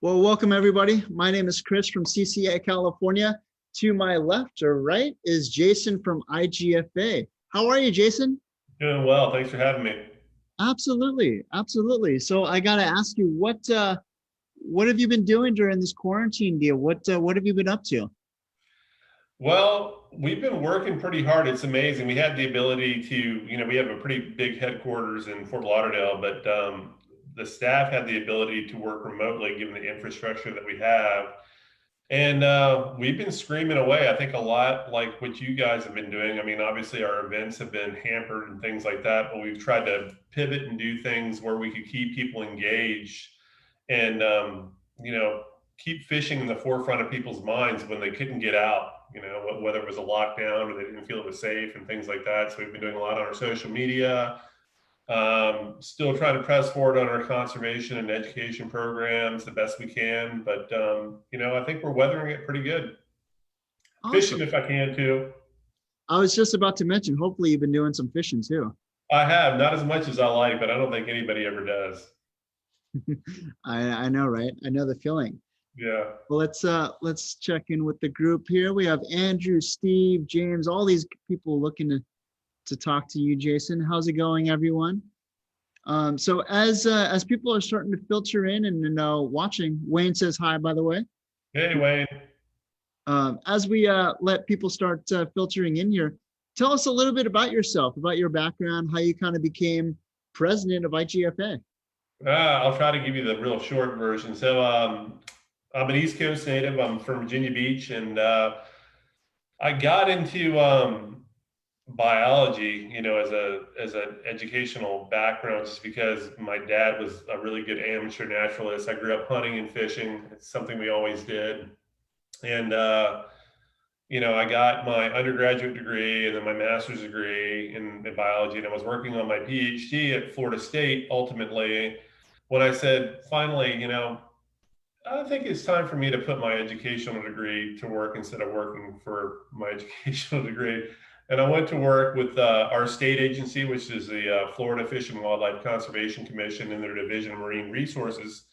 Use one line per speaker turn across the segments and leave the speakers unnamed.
Well, welcome everybody. My name is Chris from CCA, California. To my left or right is Jason from IGFA. How are you, Jason?
Doing well. Thanks for having me.
Absolutely, absolutely. So I got to ask you, what have you been doing during this quarantine deal? What have you been up to?
Well, we've been working pretty hard. It's amazing. We had the ability to, we have a pretty big headquarters in Fort Lauderdale, but the staff had the ability to work remotely given the infrastructure that we have. And we've been screaming away, I think a lot like what you guys have been doing. I mean, obviously our events have been hampered and things like that, but we've tried to pivot and do things where we could keep people engaged and, keep fishing in the forefront of people's minds when they couldn't get out, whether it was a lockdown or they didn't feel it was safe and things like that. So we've been doing a lot on our social media, still trying to press forward on our conservation and education programs the best we can. But, I think we're weathering it pretty good. Fishing
Awesome.
if I can too.
I was just about to mention, hopefully you've been doing some fishing too.
I have, not as much as I like, but I don't think anybody ever does.
I know, right? I know the feeling.
Yeah.
Well, let's check in with the group here. We have Andrew, Steve, James, all these people looking to talk to you, Jason. How's it going, everyone? So as people are starting to filter in and watching, Wayne says hi, by the way.
Hey, Wayne.
As we let people start filtering in here, tell us a little bit about yourself, about your background, how you kind of became president of IGFA.
I'll try to give you the real short version. So I'm an East Coast native. I'm from Virginia Beach, and I got into biology, as an educational background, just because my dad was a really good amateur naturalist. I grew up hunting and fishing. It's something we always did, and I got my undergraduate degree and then my master's degree in biology, and I was working on my PhD at Florida State. Ultimately, when I said, finally, I think it's time for me to put my educational degree to work instead of working for my educational degree. And I went to work with our state agency, which is the Florida Fish and Wildlife Conservation Commission in their Division of Marine Resources,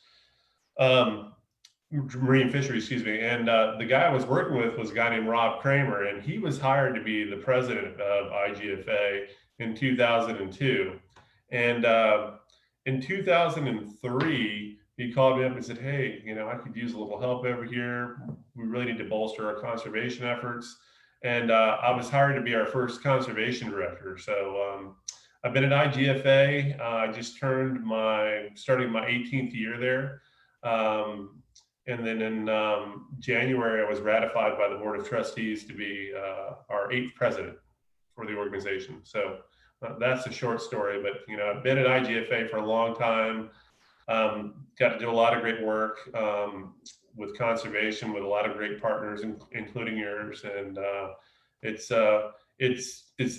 Marine Fishery, excuse me. And the guy I was working with was a guy named Rob Kramer, and he was hired to be the president of IGFA in 2002. And in 2003, he called me up and said, hey, I could use a little help over here. We really need to bolster our conservation efforts. And I was hired to be our first conservation director. So I've been at IGFA. I just starting my 18th year there. And then in January, I was ratified by the Board of Trustees to be our 8th president for the organization. So that's a short story, but I've been at IGFA for a long time. Got to do a lot of great work with conservation, with a lot of great partners, including yours, and it's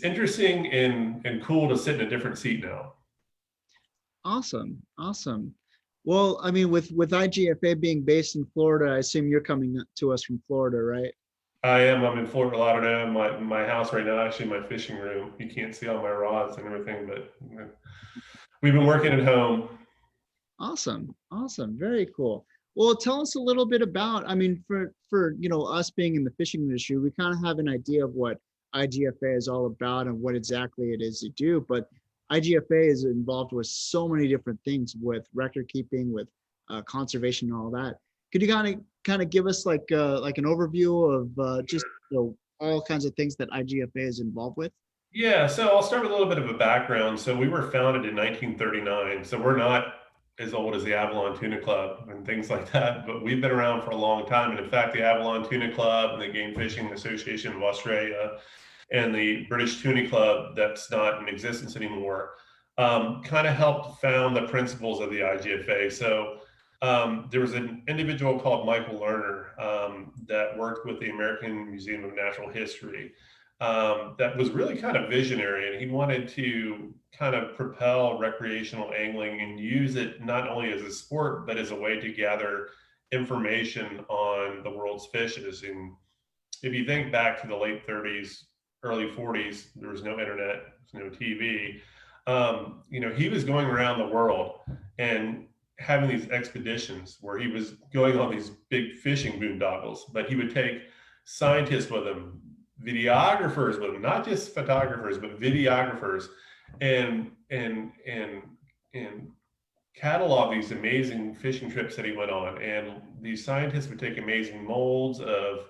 interesting and cool to sit in a different seat now.
Awesome, awesome. Well, I mean, with IGFA being based in Florida, I assume you're coming to us from Florida, right?
I am. I'm in Fort Lauderdale. My house right now, actually my fishing room. You can't see all my rods and everything, but we've been working at home.
Awesome, awesome, very cool. Well, tell us a little bit about, I mean, for us being in the fishing industry, we kind of have an idea of what IGFA is all about and what exactly it is you do, but IGFA is involved with so many different things, with record keeping, with conservation and all that. Could you kind of give us like an overview of just all kinds of things that IGFA is involved with?
Yeah, so I'll start with a little bit of a background. So we were founded in 1939. So we're not as old as the Avalon Tuna Club and things like that, but we've been around for a long time. And in fact, the Avalon Tuna Club and the Game Fishing Association of Australia and the British Tuna Club, that's not in existence anymore, kind of helped found the principles of the IGFA. So there was an individual called Michael Lerner that worked with the American Museum of Natural History that was really kind of visionary, and he wanted to kind of propel recreational angling and use it not only as a sport, but as a way to gather information on the world's fishes. And if you think back to the late 30s, early 40s, there was no internet, no TV. He was going around the world and having these expeditions where he was going on these big fishing boondoggles, but he would take scientists with him, videographers with him, not just photographers, but videographers, and catalog these amazing fishing trips that he went on. And these scientists would take amazing molds of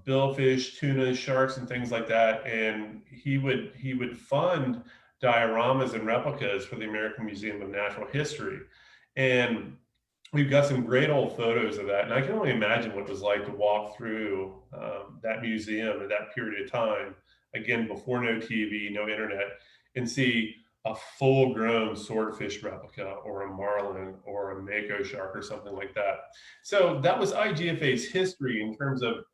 billfish, tuna, sharks, and things like that. And he would fund dioramas and replicas for the American Museum of Natural History. And we've got some great old photos of that. And I can only imagine what it was like to walk through that museum at that period of time, again, before no TV, no internet, and see a full-grown swordfish replica or a marlin or a mako shark or something like that. So that was IGFA's history in terms of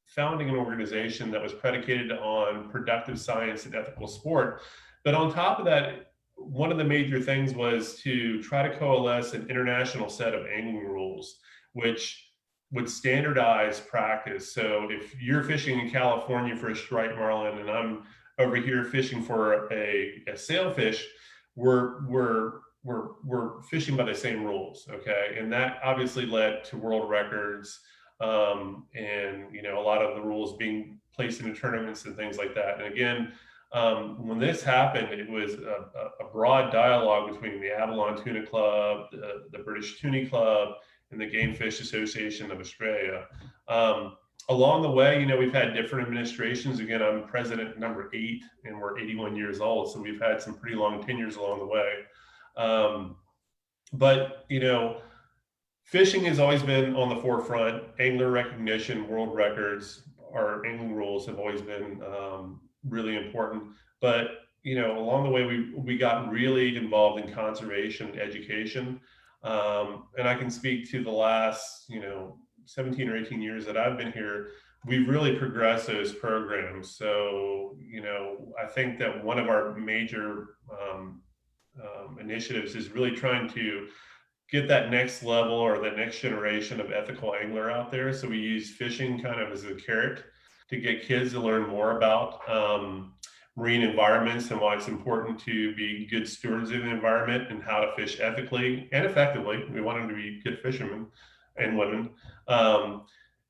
founding an organization that was predicated on productive science and ethical sport. But on top of that, one of the major things was to try to coalesce an international set of angling rules, which would standardize practice. So if you're fishing in California for a striped marlin and I'm over here fishing for a sailfish, we're fishing by the same rules, okay? And that obviously led to world records, and a lot of the rules being placed into tournaments and things like that. And again, when this happened, it was a broad dialogue between the Avalon Tuna Club, the British Tuna Club, and the Game Fish Association of Australia. Along the way, we've had different administrations. Again, I'm president number 8, and we're 81 years old, so we've had some pretty long tenures along the way. But fishing has always been on the forefront. Angler recognition, world records, our angling rules have always been really important. But along the way, we got really involved in conservation education, and I can speak to the last 17 or 18 years that I've been here. We've really progressed those programs. So I think that one of our major initiatives is really trying to get that next level or the next generation of ethical angler out there. So we use fishing kind of as a carrot to get kids to learn more about marine environments and why it's important to be good stewards of the environment and how to fish ethically and effectively. We want them to be good fishermen and women.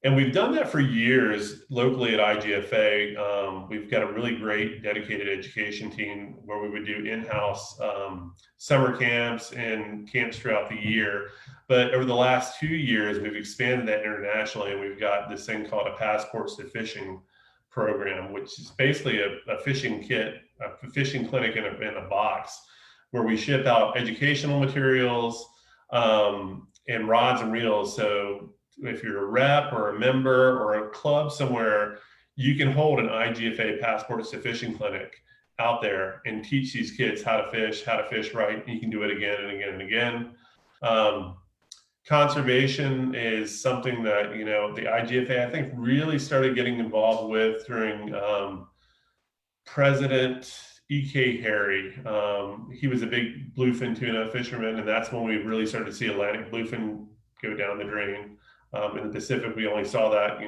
And we've done that for years locally at IGFA. We've got a really great dedicated education team where we would do in-house summer camps and camps throughout the year. But over the last 2 years, we've expanded that internationally, and we've got this thing called a Passports to Fishing program, which is basically a fishing kit, a fishing clinic in a box, where we ship out educational materials and rods and reels. So if you're a rep or a member or a club somewhere, you can hold an IGFA Passports to Fishing clinic out there and teach these kids how to fish right. You can do it again and again and again. Conservation is something that, the IGFA, I think, really started getting involved with during President E.K. Harry. He was a big bluefin tuna fisherman, and that's when we really started to see Atlantic bluefin go down the drain. In the Pacific, we only saw that,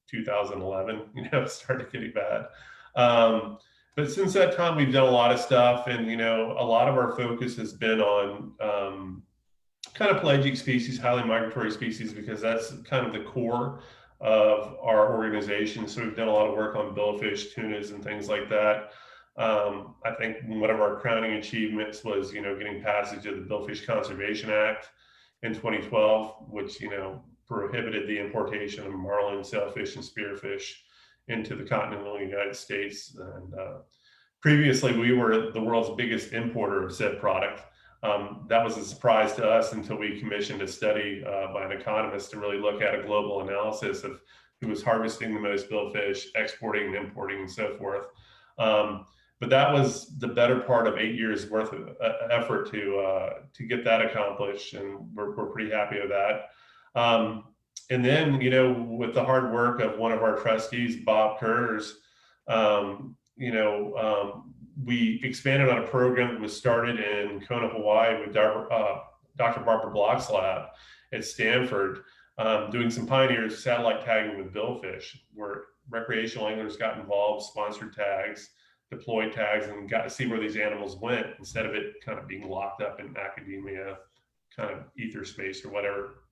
2011, it started getting bad. But since that time, we've done a lot of stuff, and, a lot of our focus has been on kind of pelagic species, highly migratory species, because that's kind of the core of our organization. So we've done a lot of work on billfish, tunas, and things like that. I think one of our crowning achievements was, getting passage of the Billfish Conservation Act in 2012, which, prohibited the importation of marlin, sailfish, and spearfish into the continental United States. And previously, we were the world's biggest importer of said product. That was a surprise to us until we commissioned a study by an economist to really look at a global analysis of who was harvesting the most billfish, exporting and importing, and so forth. But that was the better part of 8 years worth of effort to get that accomplished, and we're pretty happy with that. And then, with the hard work of one of our trustees, Bob Kurz, we expanded on a program that was started in Kona, Hawaii with Dr. Barbara Block's lab at Stanford, doing some pioneer satellite tagging with billfish, where recreational anglers got involved, sponsored tags, deploy tags and got to see where these animals went instead of it kind of being locked up in academia, kind of ether space or whatever.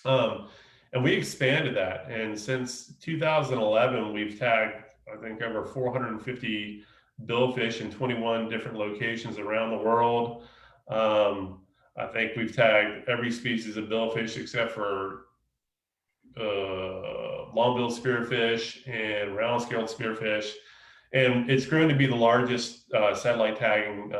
And we expanded that. And since 2011, we've tagged, I think, over 450 billfish in 21 different locations around the world. I think we've tagged every species of billfish except for long-billed spearfish and round-scaled spearfish. And it's grown to be the largest satellite tagging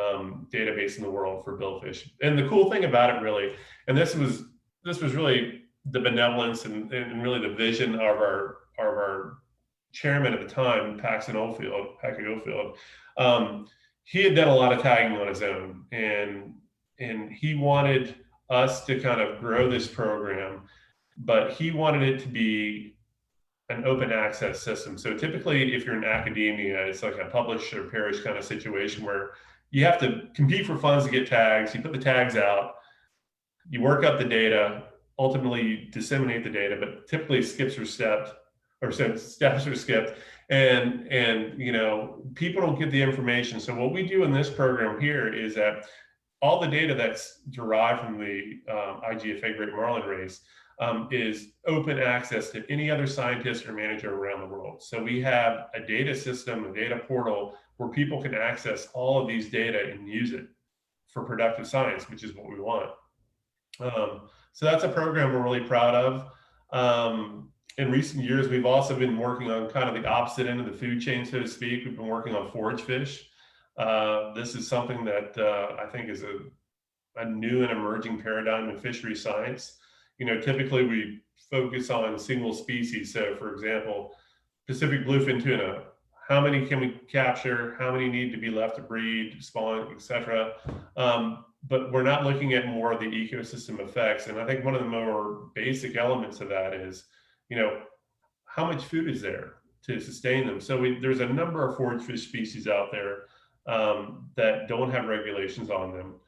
database in the world for billfish. And the cool thing about it, really, and this was really the benevolence and really the vision of our chairman at the time, Paxton Oldfield. He had done a lot of tagging on his own, and he wanted us to kind of grow this program, but he wanted it to be an open access system. So typically, if you're in academia, it's like a publish or perish kind of situation where you have to compete for funds to get tags. You put the tags out, you work up the data, ultimately you disseminate the data, but typically steps are skipped, and you know, people don't get the information. So what we do in this program here is that all the data that's derived from the IGFA Great Marlin race is open access to any other scientist or manager around the world. So we have a data system, a data portal where people can access all of these data and use it for productive science, which is what we want. So that's a program we're really proud of. In recent years, we've also been working on kind of the opposite end of the food chain, so to speak. We've been working on forage fish. This is something that I think is a new and emerging paradigm in fishery science. You know, typically we focus on single species. So for example, Pacific bluefin tuna, how many can we capture? How many need to be left to breed, spawn, etc. But we're not looking at more of the ecosystem effects. And I think one of the more basic elements of that is, you know, how much food is there to sustain them? So there's a number of forage fish species out there that don't have regulations on them.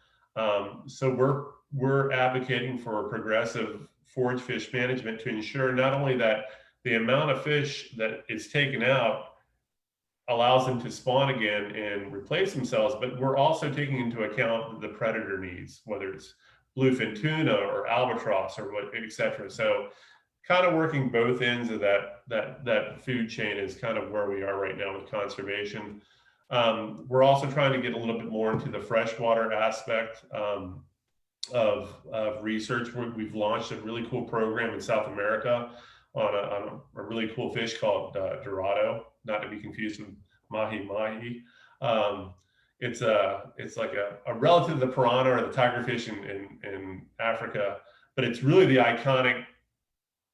So we're advocating for progressive forage fish management to ensure not only that the amount of fish that is taken out allows them to spawn again and replace themselves, but we're also taking into account the predator needs, whether it's bluefin tuna or albatross or what, et cetera. So kind of working both ends of that food chain is kind of where we are right now with conservation. We're also trying to get a little bit more into the freshwater aspect of research. We've launched a really cool program in South America on a really cool fish called Dorado, not to be confused with mahi-mahi. It's like a relative to the piranha or the tigerfish in Africa, but it's really the iconic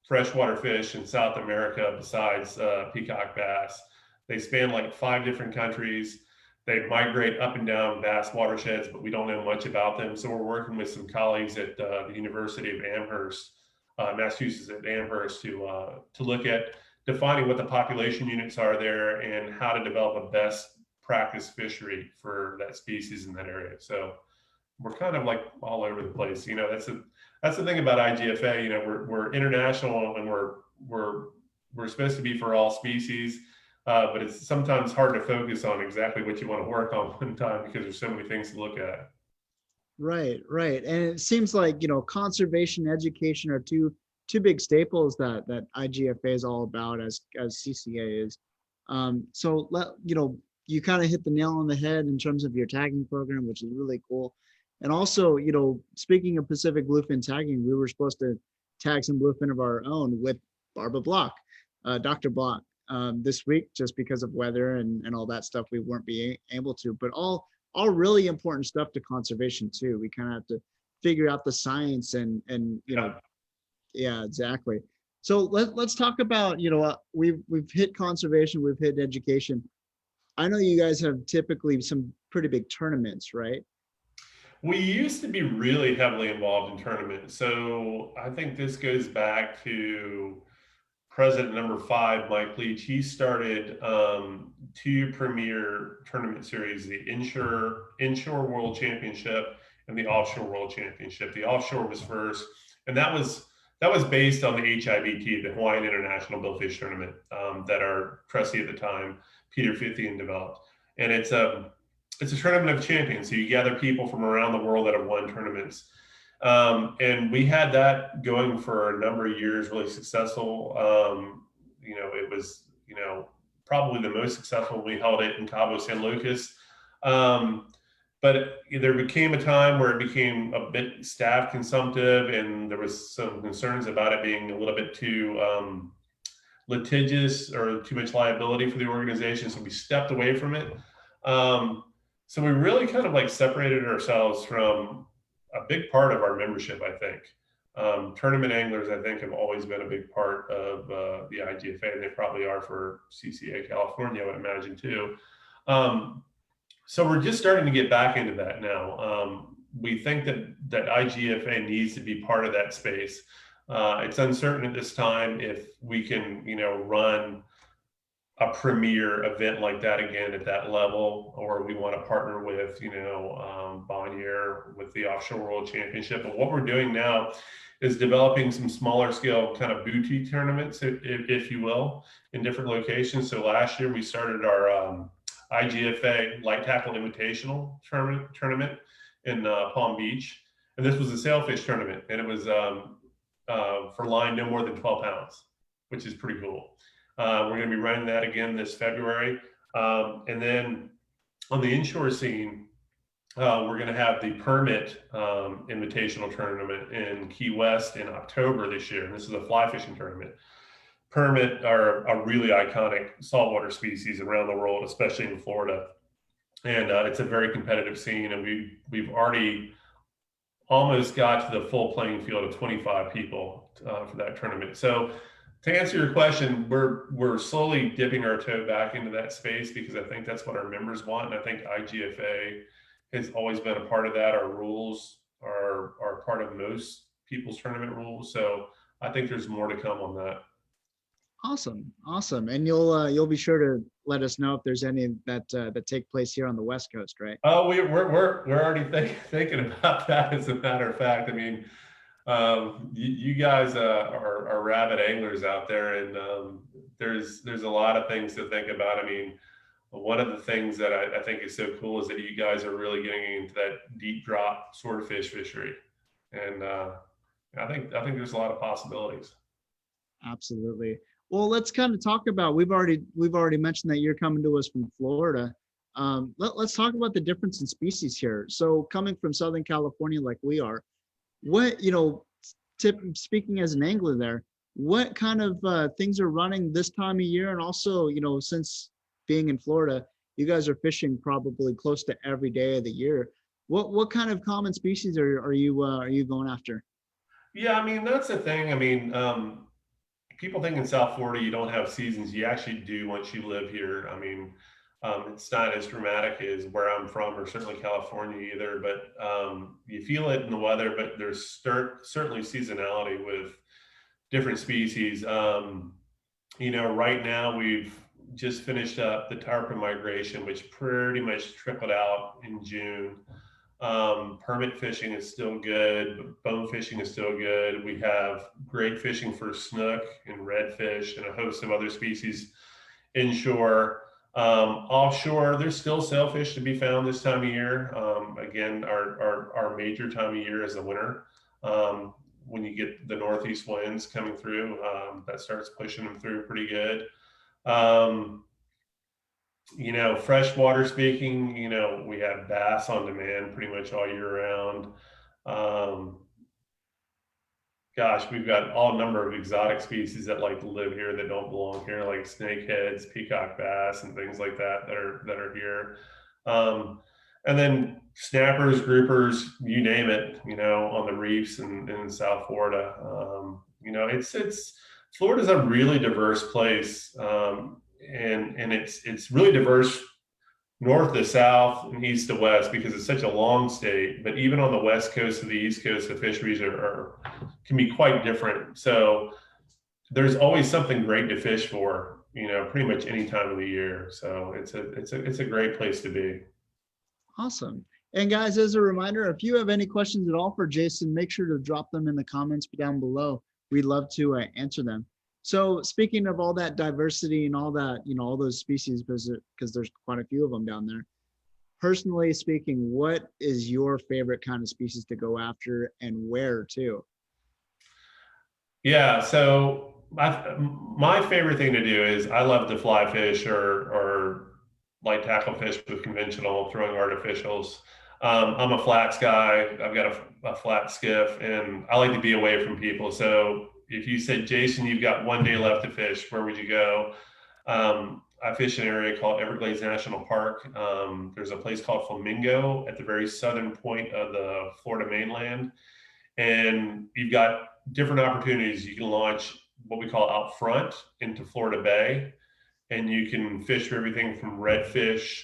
freshwater fish in South America besides peacock bass. They span like 5 different countries. They migrate up and down vast watersheds, but we don't know much about them. So we're working with some colleagues at the University of Amherst, Massachusetts at Amherst, to look at defining what the population units are there and how to develop a best practice fishery for that species in that area. So we're kind of like all over the place. You know, that's the thing about IGFA. You know, we're international and we're supposed to be for all species. But it's sometimes hard to focus on exactly what you want to work on one time because there's so many things to look at.
Right, right. And it seems like, you know, conservation, education are two big staples that IGFA is all about, as CCA is. So you know, you kind of hit the nail on the head in terms of your tagging program, which is really cool. And also, you know, speaking of Pacific bluefin tagging, we were supposed to tag some bluefin of our own with Barbara Block, Dr. Block, this week, just because of weather and all that stuff. We weren't being able to, but all really important stuff to conservation too. We kind of have to figure out the science and you know, yeah, exactly. So let's talk about, you know, we've hit conservation, we've hit education. I know you guys have typically some pretty big tournaments, right?
We used to be really heavily involved in tournaments. So I think this goes back to President number 5, Mike Leach. He started 2 premier tournament series, the inshore World Championship and the Offshore World Championship. The offshore was first, and that was based on the HIBT, the Hawaiian International Billfish Tournament, that our trustee at the time, Peter Fithian, developed. and it's a tournament of champions. So you gather people from around the world that have won tournaments. And we had that going for a number of years, really successful. It was, probably the most successful. We held it in Cabo San Lucas. Um, but there became a time where it became a bit staff consumptive, and there was some concerns about it being a little bit too litigious or too much liability for the organization. So we stepped away from it. Um, so we really kind of like separated ourselves from a big part of our membership, I think. Tournament anglers, I think, have always been a big part of the IGFA, and they probably are for CCA California, I would imagine, too. So we're just starting to get back into that now. We think that IGFA needs to be part of that space. It's uncertain at this time if we can, run a premier event like that again at that level, or we want to partner with, Bonnier with the Offshore World Championship. But what we're doing now is developing some smaller scale kind of boutique tournaments, if you will, in different locations. So last year we started our IGFA Light Tackle Invitational tournament in Palm Beach. And this was a sailfish tournament, and it was for line no more than 12 pounds, which is pretty cool. We're going to be running that again this February. And then on the inshore scene, we're going to have the Permit Invitational Tournament in Key West in October this year. And this is a fly fishing tournament. Permit are a really iconic saltwater species around the world, especially in Florida. And it's a very competitive scene. And we've already almost got to the full playing field of 25 people for that tournament. So to answer your question, we're slowly dipping our toe back into that space because I think that's what our members want. And I think IGFA has always been a part of that. Our rules are part of most people's tournament rules. So I think there's more to come on that.
Awesome, awesome. And you'll be sure to let us know if there's any that take place here on the West Coast, right?
Oh, we're already thinking about that. As a matter of fact, I mean, you guys are rabid anglers out there, and there's a lot of things to think about. I mean, one of the things that I think is so cool is that you guys are really getting into that deep drop swordfish fishery, and I think there's a lot of possibilities.
Absolutely. Well, let's kind of talk about, we've already mentioned that you're coming to us from Florida. Let's talk about the difference in species here. So coming from Southern California like we are, what, speaking as an angler there, what kind of things are running this time of year? And also, since being in Florida, you guys are fishing probably close to every day of the year. What kind of common species are you going after?
Yeah, I mean that's the thing. I mean, people think in South Florida you don't have seasons. You actually do once you live here. I mean, it's not as dramatic as where I'm from, or certainly California either. But you feel it in the weather. But there's certainly seasonality with different species. Right now we've just finished up the tarpon migration, which pretty much trickled out in June. Permit fishing is still good. Bone fishing is still good. We have great fishing for snook and redfish and a host of other species inshore. Offshore, there's still sailfish to be found this time of year. Again, our major time of year is the winter. When you get the northeast winds coming through, that starts pushing them through pretty good. Freshwater speaking, we have bass on demand pretty much all year round. Um, we've got all number of exotic species that like to live here that don't belong here, like snakeheads, peacock bass, and things like that are here. And then snappers, groupers, you name it, on the reefs in South Florida. It's Florida's a really diverse place. And it's really diverse north to south and east to west because it's such a long state. But even on the west coast to the east coast, the fisheries can be quite different. So there's always something great to fish for, pretty much any time of the year. So it's a great place to be.
Awesome. And guys, as a reminder, if you have any questions at all for Jason, make sure to drop them in the comments down below. We'd love to answer them. So speaking of all that diversity and all that, all those species, because there's quite a few of them down there. Personally speaking, what is your favorite kind of species to go after and where too?
Yeah, so my favorite thing to do is I love to fly fish or light tackle fish with conventional throwing artificials. I'm a flats guy. I've got a flat skiff, and I like to be away from people. So if you said, Jason, you've got 1 day left to fish, where would you go? I fish in an area called Everglades National Park. There's a place called Flamingo at the very southern point of the Florida mainland, and you've got different opportunities. You can launch what we call out front into Florida Bay, and you can fish for everything from redfish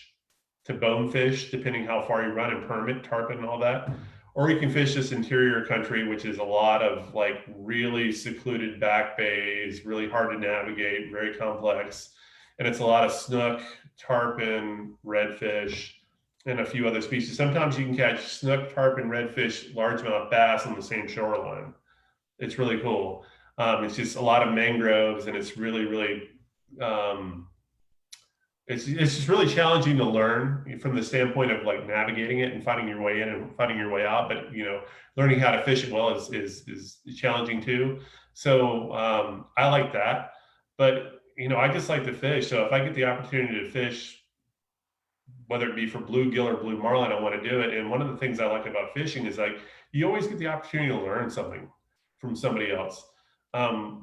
to bonefish, depending how far you run, and permit, tarpon, and all that. Or you can fish this interior country, which is a lot of like really secluded back bays, really hard to navigate, very complex. And it's a lot of snook, tarpon, redfish, and a few other species. Sometimes you can catch snook, tarpon, redfish, largemouth bass on the same shoreline. It's really cool. It's just a lot of mangroves, and it's really, really um, it's just really challenging to learn from the standpoint of like navigating it and finding your way in and finding your way out. But learning how to fish it well is challenging too. So I like that. But I just like to fish. So if I get the opportunity to fish, whether it be for bluegill or blue marlin, I want to do it. And one of the things I like about fishing is like you always get the opportunity to learn something from somebody else,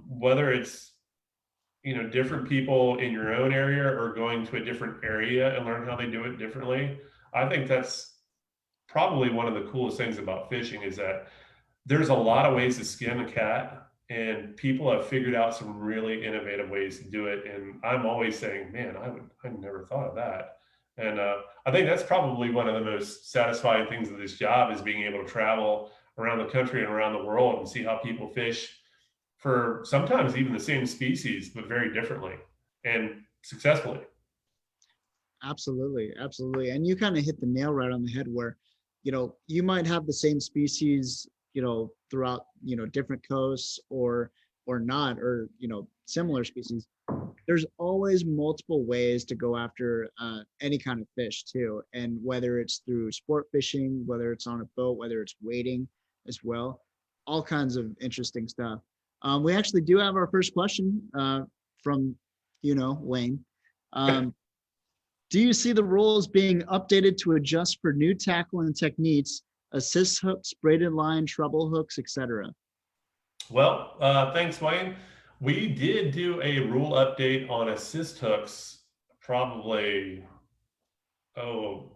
whether it's different people in your own area or going to a different area and learn how they do it differently. I think that's probably one of the coolest things about fishing is that there's a lot of ways to skin a cat, and people have figured out some really innovative ways to do it. And I'm always saying, man, I never thought of that. And I think that's probably one of the most satisfying things of this job is being able to travel around the country and around the world and see how people fish for sometimes even the same species, but very differently and successfully.
Absolutely, absolutely. And you kind of hit the nail right on the head where, you might have the same species, throughout, different coasts or not, or, similar species. There's always multiple ways to go after any kind of fish too. And whether it's through sport fishing, whether it's on a boat, whether it's wading as well, all kinds of interesting stuff. We actually do have our first question from, Wayne. Um, do you see the rules being updated to adjust for new tackle and techniques, assist hooks, braided line, treble hooks, etc.?
Well, thanks, Wayne. We did do a rule update on assist hooks probably, oh,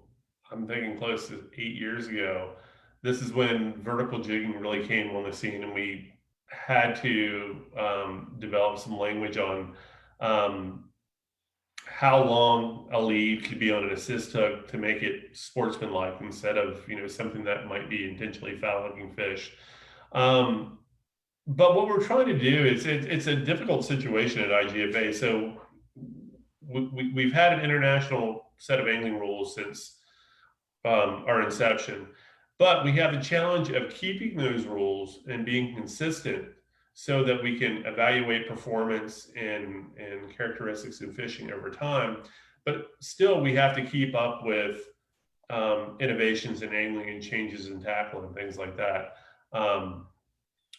I'm thinking close to 8 years ago. This is when vertical jigging really came on the scene, and we had to develop some language on um, how long a lead could be on an assist hook to make it sportsmanlike instead of something that might be intentionally foul hooking fish. Um, but what we're trying to do is it's a difficult situation at IGFA. So we've had an international set of angling rules since our inception, but we have the challenge of keeping those rules and being consistent so that we can evaluate performance and characteristics in fishing over time. But still, we have to keep up with innovations in angling and changes in tackle and things like that.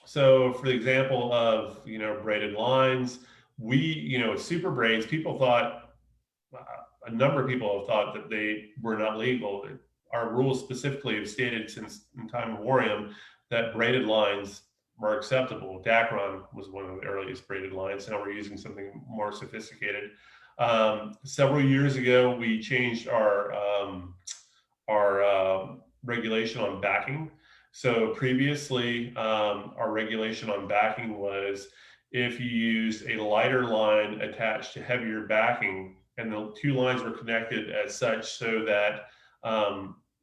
So, for the example of braided lines, super braids. People thought a number of people have thought that they were not legal. Our rules specifically have stated since in time memoriam that braided lines were acceptable. Dacron was one of the earliest braided lines. Now we're using something more sophisticated. Several years ago, we changed our regulation on backing. So previously, our regulation on backing was if you used a lighter line attached to heavier backing, and the two lines were connected as such so that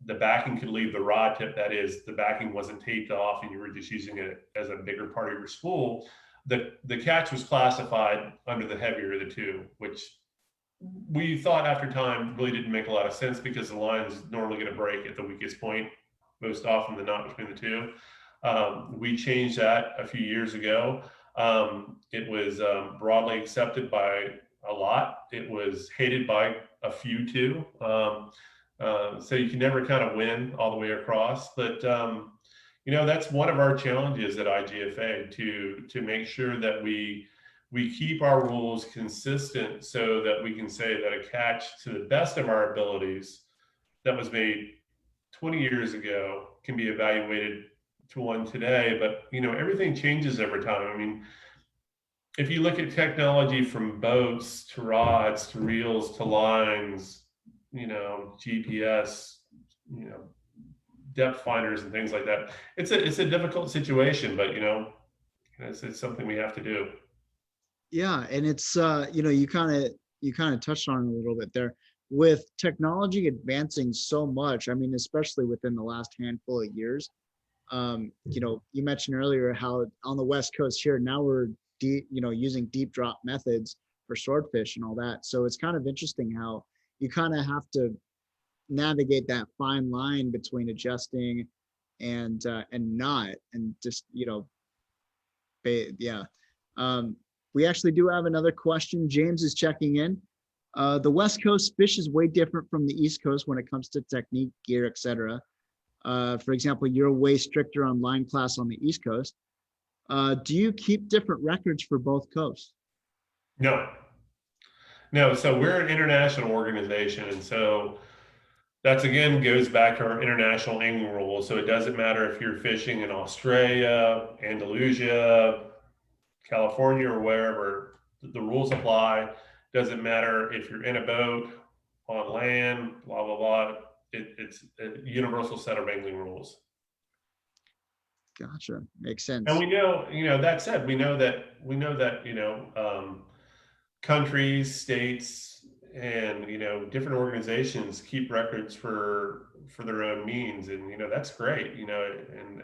the backing could leave the rod tip. That is, the backing wasn't taped off and you were just using it as a bigger part of your spool. The catch was classified under the heavier of the two, which we thought after time really didn't make a lot of sense because the line is normally going to break at the weakest point most often than not between the two. We changed that a few years ago. It was broadly accepted by a lot. It was hated by a few too. So you can never kind of win all the way across. But that's one of our challenges at IGFA to make sure that we keep our rules consistent so that we can say that a catch to the best of our abilities that was made 20 years ago can be evaluated to one today. But everything changes over time. I mean, if you look at technology from boats to rods to reels to lines, GPS, depth finders and things like that, it's a difficult situation, but it's something we have to do.
Yeah, and it's you kind of touched on it a little bit there. With technology advancing so much, I mean, especially within the last handful of years, you mentioned earlier how on the West Coast here now we're using deep drop methods for swordfish and all that. So it's kind of interesting how you kind of have to navigate that fine line between adjusting and not, and just yeah. We actually do have another question. James is checking in. The West Coast fish is way different from the East Coast when it comes to technique, gear, etc. For example, you're way stricter on line class on the East Coast. Do you keep different records for both coasts?
No. So we're an international organization, and so that's again goes back to our international angling rules. So it doesn't matter if you're fishing in Australia, Andalusia, California, or wherever, the rules apply. Doesn't matter if you're in a boat, on land, blah blah blah. It's a universal set of angling rules.
Gotcha. Makes sense.
And we know, that said, we know that countries, states, and different organizations keep records for their own means, and that's great. And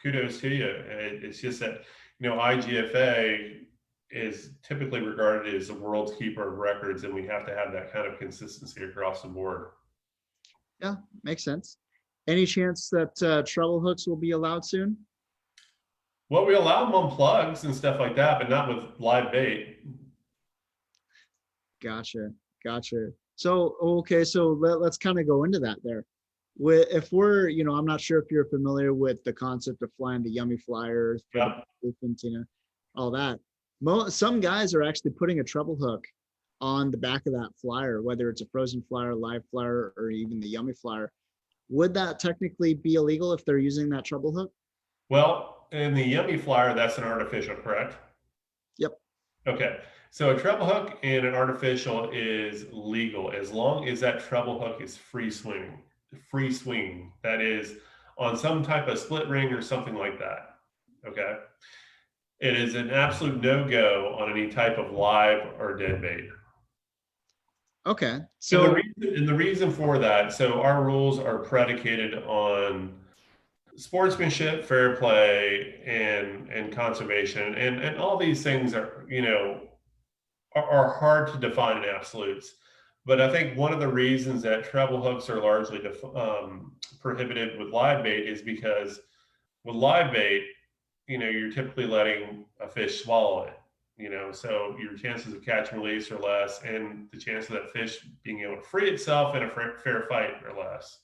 kudos to you. It's just that IGFA is typically regarded as the world's keeper of records, and we have to have that kind of consistency across the board.
Yeah, makes sense. Any chance that treble hooks will be allowed soon?
Well, we allow them on plugs and stuff like that, but not with live bait.
Gotcha. So, okay, so let's kind of go into that there. If we're, I'm not sure if you're familiar with the concept of flying the yummy flyers,
Yeah.
All that. Some guys are actually putting a treble hook on the back of that flyer, whether it's a frozen flyer, live flyer, or even the yummy flyer. Would that technically be illegal if they're using that treble hook?
Well, in the yummy flyer, that's an artificial, correct?
Yep.
Okay. So a treble hook and an artificial is legal as long as that treble hook is free swinging. That is on some type of split ring or something like that. Okay. It is an absolute no-go on any type of live or dead bait.
Okay. So
the reason for that, so our rules are predicated on sportsmanship, fair play, and conservation, and all these things are hard to define in absolutes. But I think one of the reasons that treble hooks are largely prohibited with live bait is because with live bait, you're typically letting a fish swallow it. So your chances of catch and release are less, and the chance of that fish being able to free itself in a fair fight are less.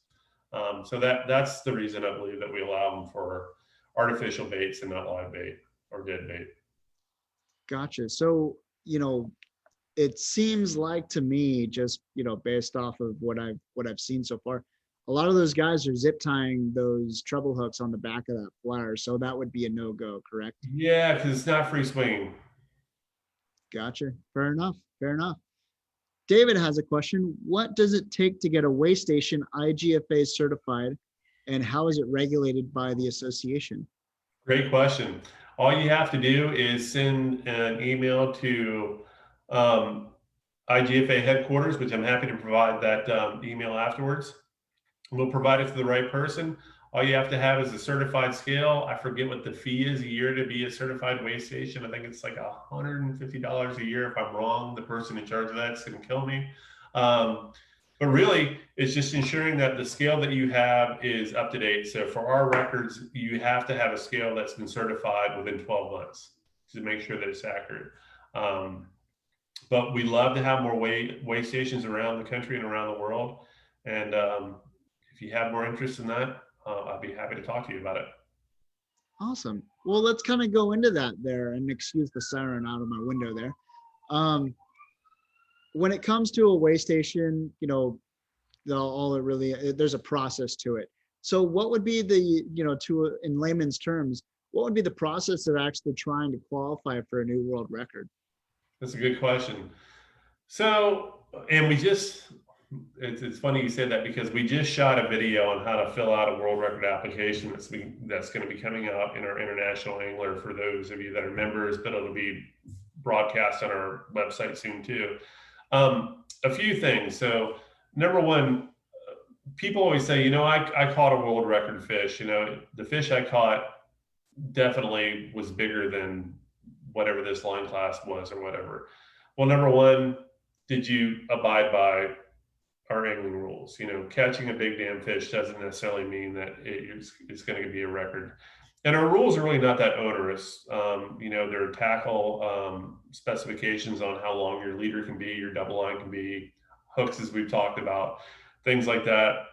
So that's the reason I believe that we allow them for artificial baits and not live bait or dead bait.
Gotcha. So, it seems like to me, just, based off of what I've seen so far, a lot of those guys are zip tying those treble hooks on the back of that flyer. So that would be a no-go, correct?
Yeah, because it's not free swinging.
Gotcha. Fair enough. David has a question. What does it take to get a weigh station IGFA certified, and how is it regulated by the association?
Great question. All you have to do is send an email to IGFA headquarters, which I'm happy to provide that email afterwards. We'll provide it to the right person. All you have to have is a certified scale. I forget what the fee is a year to be a certified weigh station. I think it's like $150 a year. If I'm wrong, the person in charge of that's going to kill me. But really, it's just ensuring that the scale that you have is up to date. So for our records, you have to have a scale that's been certified within 12 months. to make sure that it's accurate. But we love to have more weigh stations around the country and around the world. And if you have more interest in that, I'd be happy to talk to you about it.
Awesome. Well, let's kind of go into that there, and excuse the siren out of my window there. Um, when it comes to a weigh station, all it really, there's a process to it. So what would be the, in layman's terms, what would be the process of actually trying to qualify for a new world record?
That's a good question. So, and it's funny you said that, because we just shot a video on how to fill out a world record application that's going to be coming out in our International Angler for those of you that are members, but it'll be broadcast on our website soon too. A few things. So, number one, people always say, I caught a world record fish. The fish I caught definitely was bigger than whatever this line class was or whatever. Well, number one, did you abide by our angling rules? Catching a big damn fish doesn't necessarily mean that it's going to be a record. And our rules are really not that onerous. There are tackle specifications on how long your leader can be, your double line can be, hooks, as we've talked about, things like that.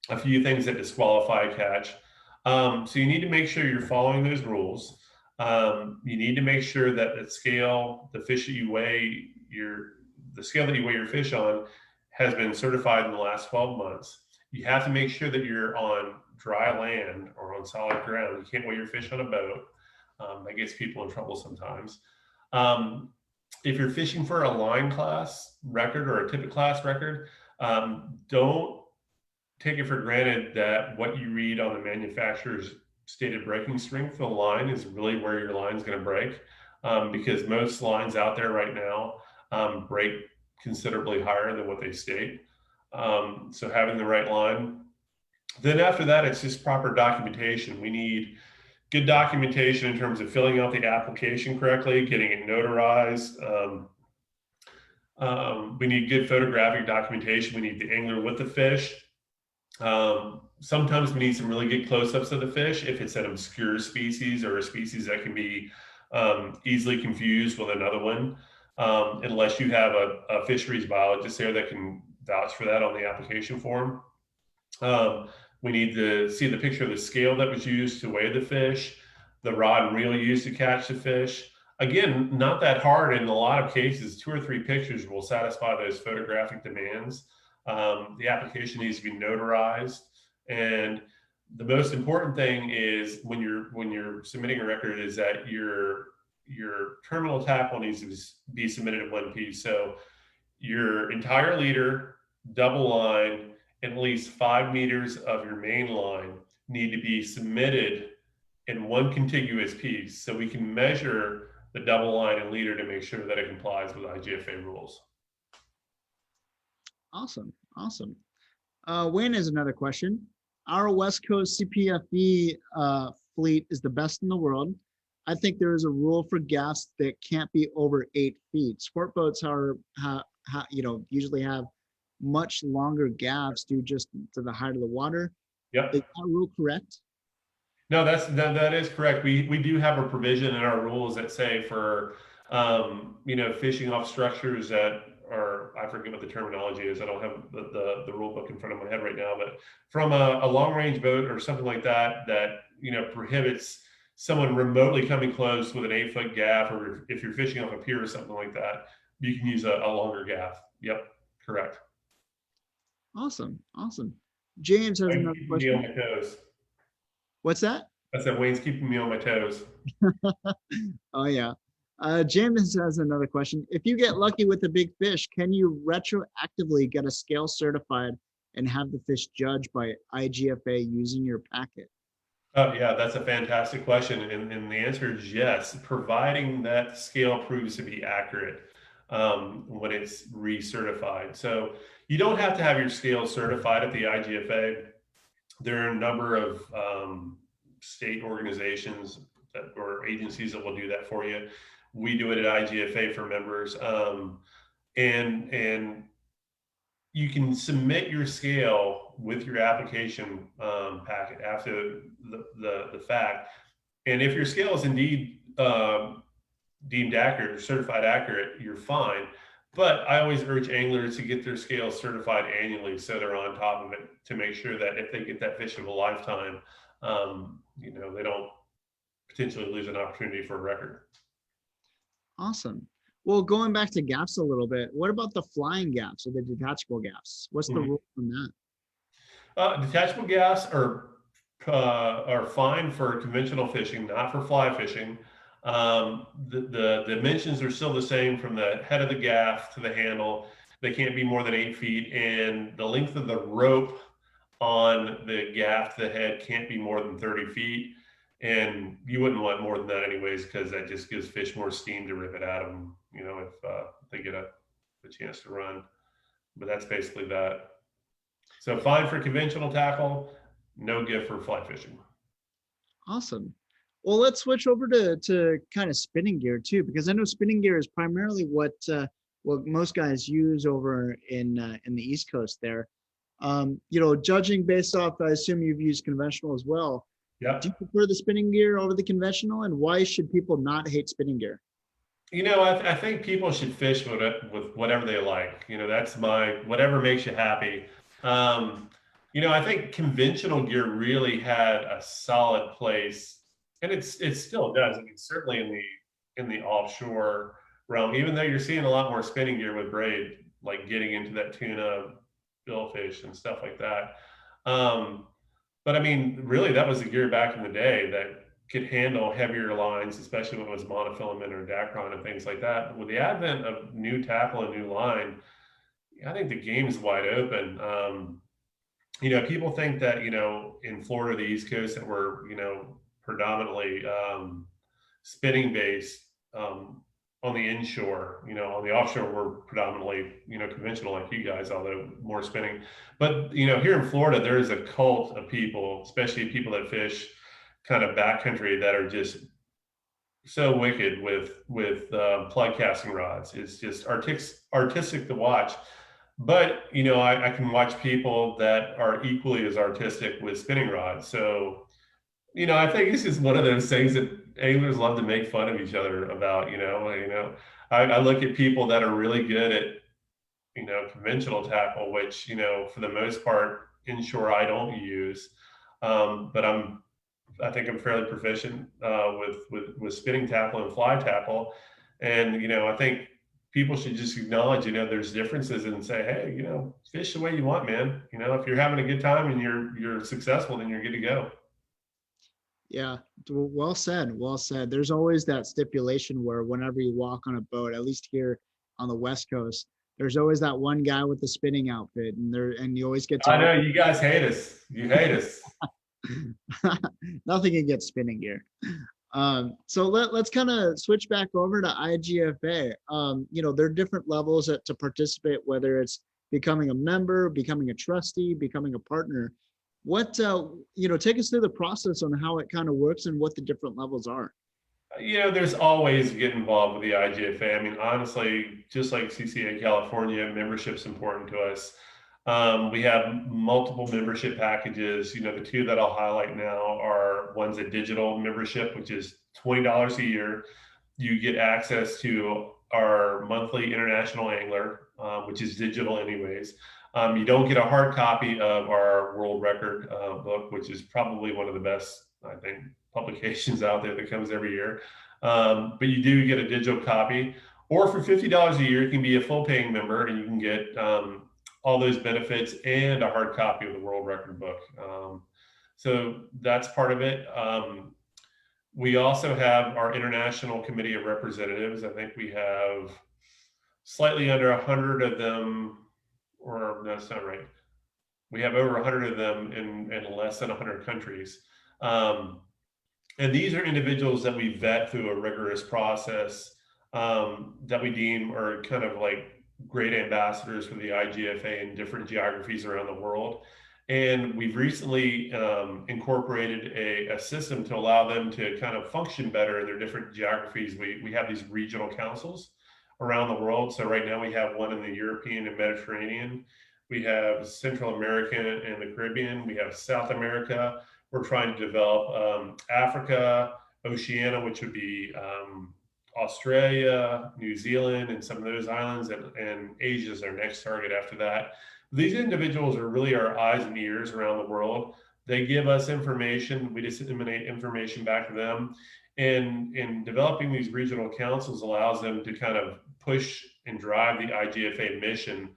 A few things that disqualify a catch. So you need to make sure you're following those rules. You need to make sure that the scale, the fish that you weigh, the scale that you weigh your fish on has been certified in the last 12 months. You have to make sure that you're on dry land or on solid ground. You can't weigh your fish on a boat. That gets people in trouble sometimes. If you're fishing for a line class record or a tippet class record, don't take it for granted that what you read on the manufacturer's stated breaking strength of the line is really where your line's going to break, because most lines out there right now break considerably higher than what they state. So having the right line. Then after that, it's just proper documentation. We need good documentation in terms of filling out the application correctly, getting it notarized. We need good photographic documentation. We need the angler with the fish. Sometimes we need some really good close-ups of the fish if it's an obscure species or a species that can be easily confused with another one, unless you have a fisheries biologist there that can vouch for that on the application form. We need to see the picture of the scale that was used to weigh the fish, the rod and reel used to catch the fish. Again, not that hard. In a lot of cases, 2 or 3 pictures will satisfy those photographic demands. The application needs to be notarized, and the most important thing is when you're submitting a record is that your terminal tackle needs to be submitted in one piece. So your entire leader, double line, and at least 5 meters of your main line need to be submitted in one contiguous piece, so we can measure the double line and leader to make sure that it complies with IGFA rules.
Awesome. Wayne has another question. Our West Coast CPFE fleet is the best in the world. I think there is a rule for gaffs that can't be over 8 feet. Sport boats usually have much longer gaffs due just to the height of the water.
Yep.
Is that rule correct?
No, that is correct. We do have a provision in our rules that say for fishing off structures that are, I forget what the terminology is. I don't have the rule book in front of my head right now, but from a long range boat or something like that prohibits someone remotely coming close with an 8-foot gaff, or if you're fishing off a pier or something like that, you can use a longer gaff. Yep, correct.
Awesome. James has another question.
On my toes.
What's that?
I said Wayne's keeping me on my toes.
Oh yeah. James has another question. If you get lucky with a big fish, can you retroactively get a scale certified and have the fish judged by IGFA using your packet?
Oh yeah, that's a fantastic question, and the answer is yes, providing that scale proves to be accurate when it's recertified. So you don't have to have your scale certified at the IGFA. There are a number of state organizations or agencies that will do that for you. We do it at IGFA for members, and you can submit your scale with your application packet after the fact. And if your scale is indeed deemed accurate or certified accurate, you're fine. But I always urge anglers to get their scales certified annually so they're on top of it to make sure that if they get that fish of a lifetime, they don't potentially lose an opportunity for a record.
Awesome. Well, going back to gaffs a little bit, what about the flying gaffs or the detachable gaffs? What's the
Mhm.
rule on that?
Detachable gaffs are fine for conventional fishing, not for fly fishing. The dimensions are still the same from the head of the gaff to the handle. They can't be more than 8 feet, and the length of the rope on the gaff to the head can't be more than 30 feet. And you wouldn't want more than that anyways, because that just gives fish more steam to rip it out of them, if they get a chance to run. But that's basically that. So fine for conventional tackle, no gift for fly fishing.
Awesome. Well, let's switch over to kind of spinning gear too, because I know spinning gear is primarily what most guys use over in the East Coast there. Judging based off, I assume you've used conventional as well. Do you
Yep.
prefer the spinning gear over the conventional, and why should people not hate spinning gear?
I think people should fish with whatever they like. That's whatever makes you happy. Um, I think conventional gear really had a solid place, and it still does. I mean, certainly in the offshore realm, even though you're seeing a lot more spinning gear with braid, like getting into that tuna, billfish, and stuff like that. Um, but I mean, really, that was the gear back in the day that could handle heavier lines, especially when it was monofilament or Dacron and things like that. With the advent of new tackle and new line, I think the game's wide open. People think that, in Florida, the East Coast, that we're, predominantly spinning based on the inshore. On the offshore, we're predominantly, conventional like you guys, although more spinning. But, here in Florida, there is a cult of people, especially people that fish kind of backcountry, that are just so wicked with plug casting rods. It's just artistic to watch. But I can watch people that are equally as artistic with spinning rods. So I think it's just one of those things that anglers love to make fun of each other about. I look at people that are really good at conventional tackle, which for the most part inshore I don't use, but I think I'm fairly proficient with spinning tackle and fly tackle, and I think people should just acknowledge there's differences and say, hey, fish the way you want, man. If you're having a good time and you're successful, then you're good to go.
Yeah, well said. Well said. There's always that stipulation where whenever you walk on a boat, at least here on the West Coast, there's always that one guy with the spinning outfit, and you always get
I
to
know you guys hate us. You hate us.
nothing against spinning gear. So let's kind of switch back over to IGFA. There are different levels to participate, whether it's becoming a member, becoming a trustee, becoming a partner. Take us through the process on how it kind of works and what the different levels are.
There's always get involved with the IGFA. I mean, honestly, just like CCA California, membership's important to us. We have multiple membership packages. The two that I'll highlight now are one's a digital membership, which is $20 a year. You get access to our monthly international angler, which is digital anyways. You don't get a hard copy of our world record book, which is probably one of the best, I think, publications out there that comes every year. But you do get a digital copy. Or for $50 a year, you can be a full paying member and you can get all those benefits and a hard copy of the world record book. So that's part of it. We also have our international committee of representatives. I think we have slightly under 100 of them, or no, that's not right. We have over 100 of them in less than 100 countries. And these are individuals that we vet through a rigorous process that we deem are kind of like great ambassadors for the IGFA in different geographies around the world. And we've recently incorporated a system to allow them to kind of function better in their different geographies. We have these regional councils around the world. So right now we have one in the European and Mediterranean. We have Central America and the Caribbean. We have South America. We're trying to develop Africa, Oceania, which would be Australia, New Zealand, and some of those islands, and Asia is our next target after that. These individuals are really our eyes and ears around the world. They give us information, we disseminate information back to them. And in developing these regional councils allows them to kind of push and drive the IGFA mission,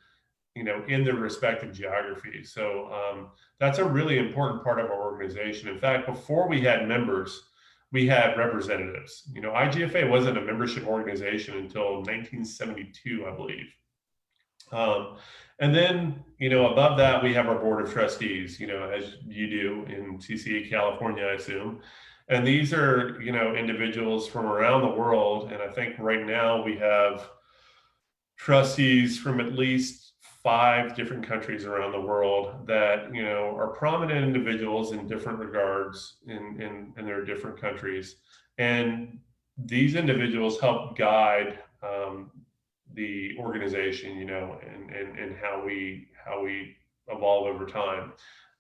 in their respective geographies. So that's a really important part of our organization. In fact, before we had members, we had representatives. IGFA wasn't a membership organization until 1972, I believe. And then, above that, we have our board of trustees, as you do in CCA California, I assume. And these are, individuals from around the world. And I think right now we have trustees from at least 5 different countries around the world that are prominent individuals in different regards in their different countries, and these individuals help guide the organization, and how we evolve over time,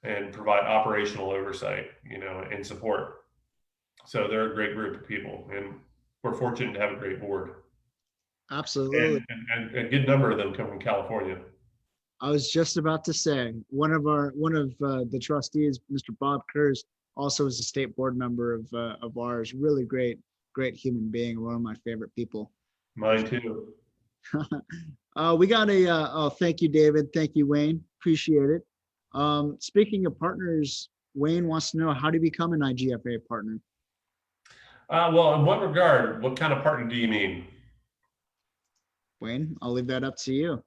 and provide operational oversight, and support. So they're a great group of people, and we're fortunate to have a great board.
Absolutely.
And a good number of them come from California.
I was just about to say one of the trustees, Mr. Bob Kurz, also is a state board member of ours. Really great human being. One of my favorite people.
Mine too.
We got thank you, David. Thank you, Wayne. Appreciate it. Speaking of partners, Wayne wants to know, how to become an IGFA partner.
Well, in what regard? What kind of partner do you mean?
Wayne, I'll leave that up to you.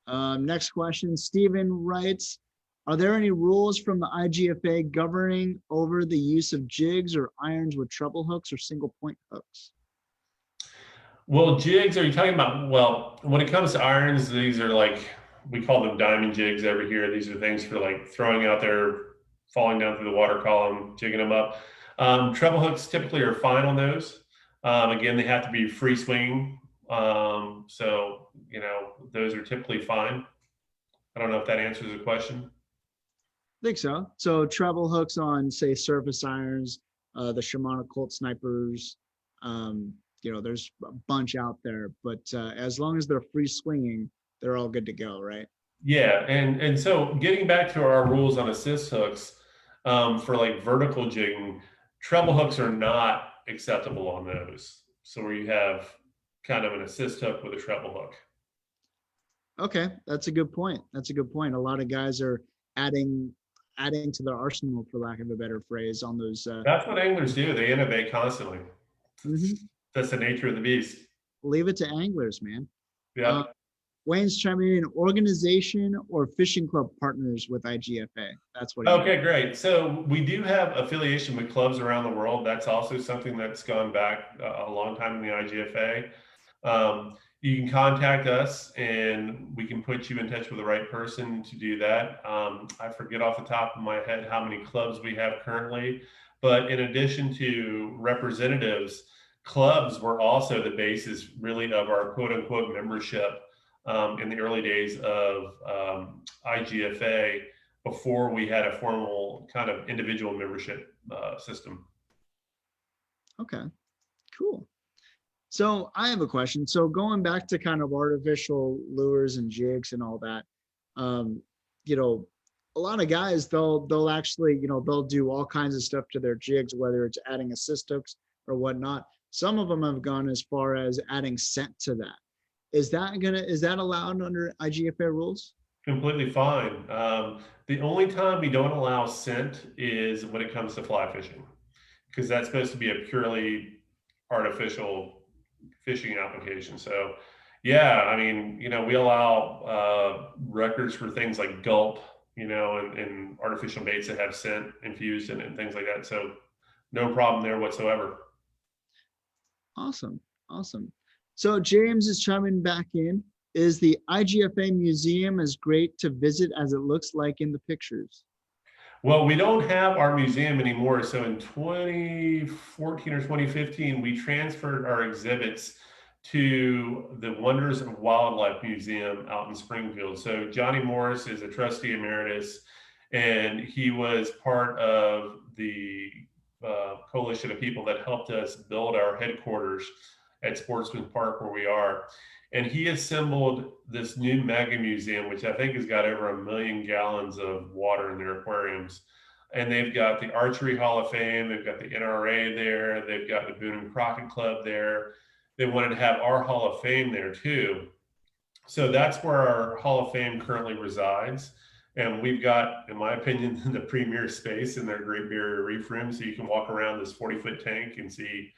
Next question, Stephen writes, are there any rules from the IGFA governing over the use of jigs or irons with treble hooks or single point hooks?
Well, jigs, are you talking about, well, when it comes to irons, these are like, we call them diamond jigs over here. These are things for like throwing out there, falling down through the water column, jigging them up. Treble hooks typically are fine on those. Again, they have to be free swinging. So, those are typically fine. I don't know if that answers the question.
I think so. So treble hooks on, say, surface irons, the Shimano Colt Snipers, there's a bunch out there, but as long as they're free swinging, they're all good to go, right?
Yeah, and so getting back to our rules on assist hooks, for like vertical jigging, treble hooks are not acceptable on those. So where you have kind of an assist hook with a treble hook.
Okay, that's a good point. That's a good point. A lot of guys are adding to their arsenal, for lack of a better phrase, on those.
That's what anglers do. They innovate constantly.
Mm-hmm.
That's the nature of the beast.
Leave it to anglers, man.
Yeah.
Wayne's chiming in, organization or fishing club partners with IGFA. That's what.
Okay, great. So we do have affiliation with clubs around the world. That's also something that's gone back a long time in the IGFA. You can contact us and we can put you in touch with the right person to do that. I forget off the top of my head how many clubs we have currently, but in addition to representatives, clubs were also the basis really of our quote unquote membership in the early days of IGFA, before we had a formal kind of individual membership system.
Okay, cool. So I have a question. So going back to kind of artificial lures and jigs and all that, a lot of guys, they'll actually, they'll do all kinds of stuff to their jigs, whether it's adding assist hooks or whatnot. Some of them have gone as far as adding scent to that. Is that allowed under IGFA rules?
Completely fine. The only time we don't allow scent is when it comes to fly fishing, because that's supposed to be a purely artificial fishing application. So yeah, I mean, we allow records for things like gulp, and artificial baits that have scent infused in it and things like that. So no problem there whatsoever.
Awesome. So James is chiming back in. Is the IGFA Museum as great to visit as it looks like in the pictures?
Well, we don't have our museum anymore. So in 2014 or 2015, we transferred our exhibits to the Wonders of Wildlife Museum out in Springfield. So Johnny Morris is a trustee emeritus, and he was part of the coalition of people that helped us build our headquarters at Sportsman Park where we are. And he assembled this new mega museum, which I think has got over 1 million gallons of water in their aquariums. And they've got the Archery Hall of Fame, they've got the NRA there, they've got the Boone and Crockett Club there. They wanted to have our Hall of Fame there too. So that's where our Hall of Fame currently resides. And we've got, in my opinion, the premier space in their Great Barrier Reef room. So you can walk around this 40-foot tank and see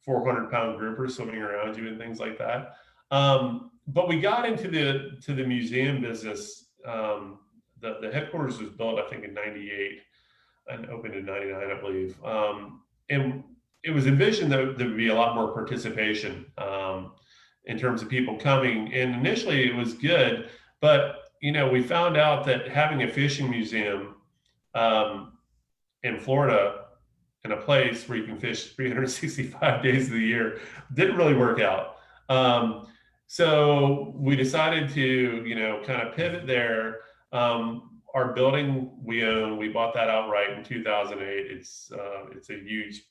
400-pound groupers swimming around you and things like that. But we got into the museum business. The headquarters was built, I think, in '98 and opened in '99, I believe. And it was envisioned that there would be a lot more participation in terms of people coming. And initially it was good, but we found out that having a fishing museum in Florida, in a place where you can fish 365 days of the year, didn't really work out. So we decided to, kind of pivot there. Our building we own, we bought that outright in 2008. It's a huge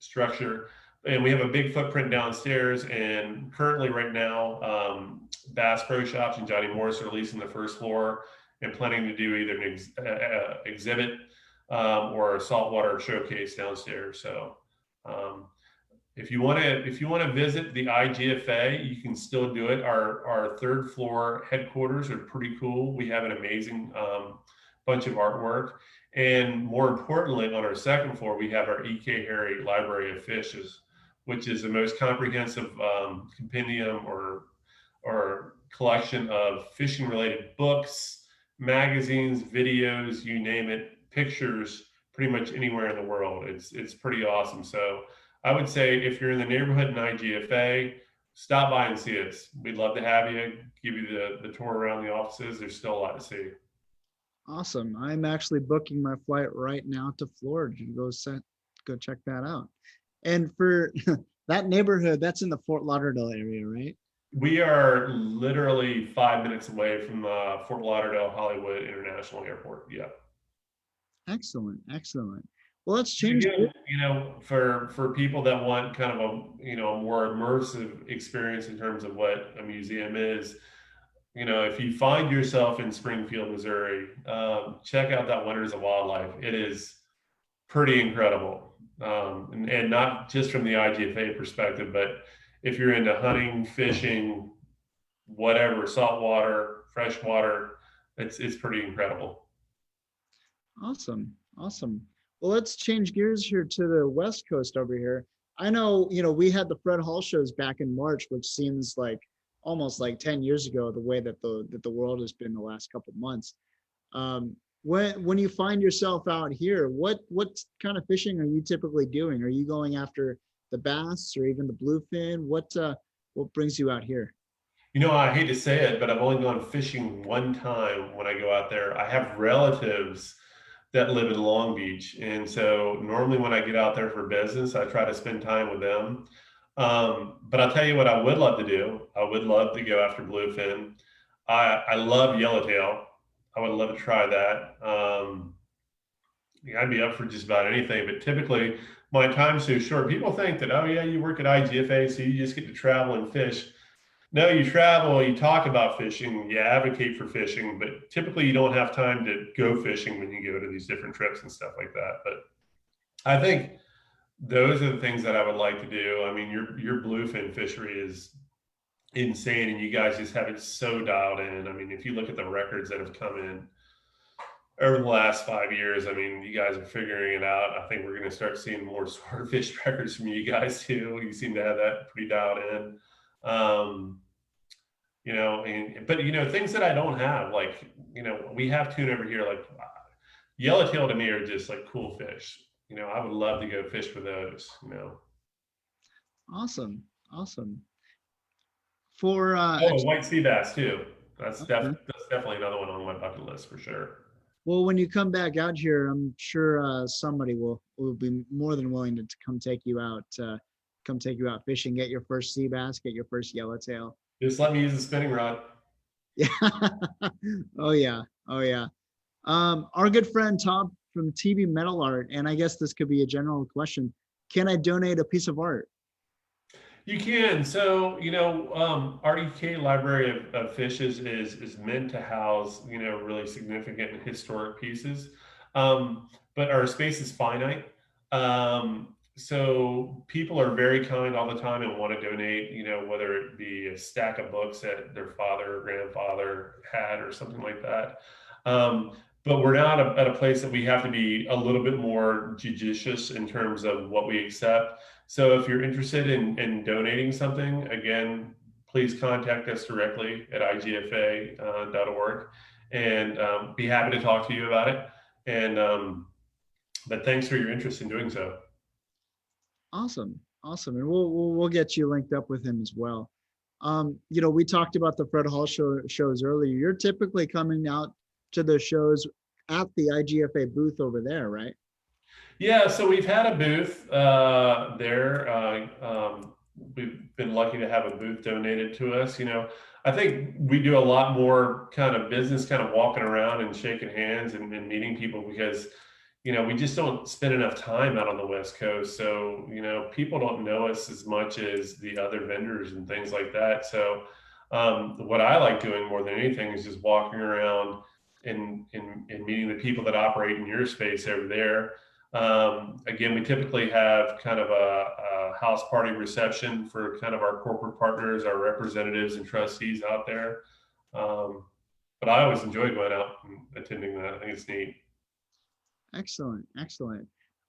structure, and we have a big footprint downstairs. And currently, right now, Bass Pro Shops and Johnny Morris are leasing the first floor and planning to do either an exhibit or a saltwater showcase downstairs. So if you want to visit the IGFA, you can still do it. Our third floor headquarters are pretty cool. We have an amazing bunch of artwork. And more importantly, on our second floor, we have our E.K. Harry Library of Fishes, which is the most comprehensive compendium or collection of fishing related books, magazines, videos, you name it, pictures, pretty much anywhere in the world. It's pretty awesome. So I would say if you're in the neighborhood in IGFA, stop by and see us. We'd love to have you, give you the tour around the offices. There's still a lot to see.
Awesome. I'm actually booking my flight right now to Florida to go check that out. And for that neighborhood, that's in the Fort Lauderdale area, right?
We are literally 5 minutes away from Fort Lauderdale Hollywood International Airport. Yeah.
Excellent. Excellent. Well, let's change.
Again, for people that want kind of a more immersive experience in terms of what a museum is, if you find yourself in Springfield, Missouri, check out that Wonders of Wildlife. It is pretty incredible, and not just from the IGFA perspective, but if you're into hunting, fishing, whatever, saltwater, freshwater, it's pretty incredible.
Awesome. Awesome. Well, let's change gears here to the West Coast over here. I know, we had the Fred Hall shows back in March, which seems like almost like 10 years ago, the way that the world has been the last couple of months. When you find yourself out here, what kind of fishing are you typically doing? Are you going after the bass or even the bluefin? What brings you out here?
I hate to say it, but I've only gone fishing one time when I go out there. I have relatives that live in Long Beach. And so normally when I get out there for business, I try to spend time with them. But I'll tell you what I would love to do. I would love to go after bluefin. I love yellowtail. I would love to try that. I'd be up for just about anything, but typically my time's so short. People think that, oh yeah, you work at IGFA, so you just get to travel and fish. No, you travel, you talk about fishing, you advocate for fishing, but typically you don't have time to go fishing when you go to these different trips and stuff like that. But I think those are the things that I would like to do. I mean, your bluefin fishery is insane, and you guys just have it so dialed in. I mean, if you look at the records that have come in over the last 5 years, I mean, you guys are figuring it out. I think we're going to start seeing more swordfish records from you guys too. You seem to have that pretty dialed in. But things that I don't have, like, we have tuna over here, like yellowtail to me are just like cool fish. I would love to go fish for those,
Awesome. For
white sea bass too. That's definitely another one on my bucket list for sure.
Well, when you come back out here, I'm sure somebody will be more than willing to come take you out fishing, get your first sea bass, get your first yellowtail.
Just let me use the spinning rod.
Yeah. Oh yeah. Our good friend Tom from TV Metal Art, and I guess this could be a general question. Can I donate a piece of art?
You can. So, RDK Library of Fishes is meant to house, really significant and historic pieces. But our space is finite. So people are very kind all the time and want to donate, whether it be a stack of books that their father or grandfather had or something like that. Um, but we're now at a place that we have to be a little bit more judicious in terms of what we accept. So if you're interested in donating something, again, please contact us directly at igfa.org and be happy to talk to you about it. And but thanks for your interest in doing so.
Awesome. Awesome. And we'll get you linked up with him as well. We talked about the Fred Hall shows earlier. You're typically coming out to the shows at the IGFA booth over there, right?
Yeah, so we've had a booth there. We've been lucky to have a booth donated to us. I think we do a lot more kind of business, kind of walking around and shaking hands and meeting people because, we just don't spend enough time out on the West Coast. So, people don't know us as much as the other vendors and things like that. So, what I like doing more than anything is just walking around and meeting the people that operate in your space over there. Again, we typically have kind of a house party reception for kind of our corporate partners, our representatives and trustees out there. But I always enjoy going out and attending that. I think it's neat.
Excellent. Excellent.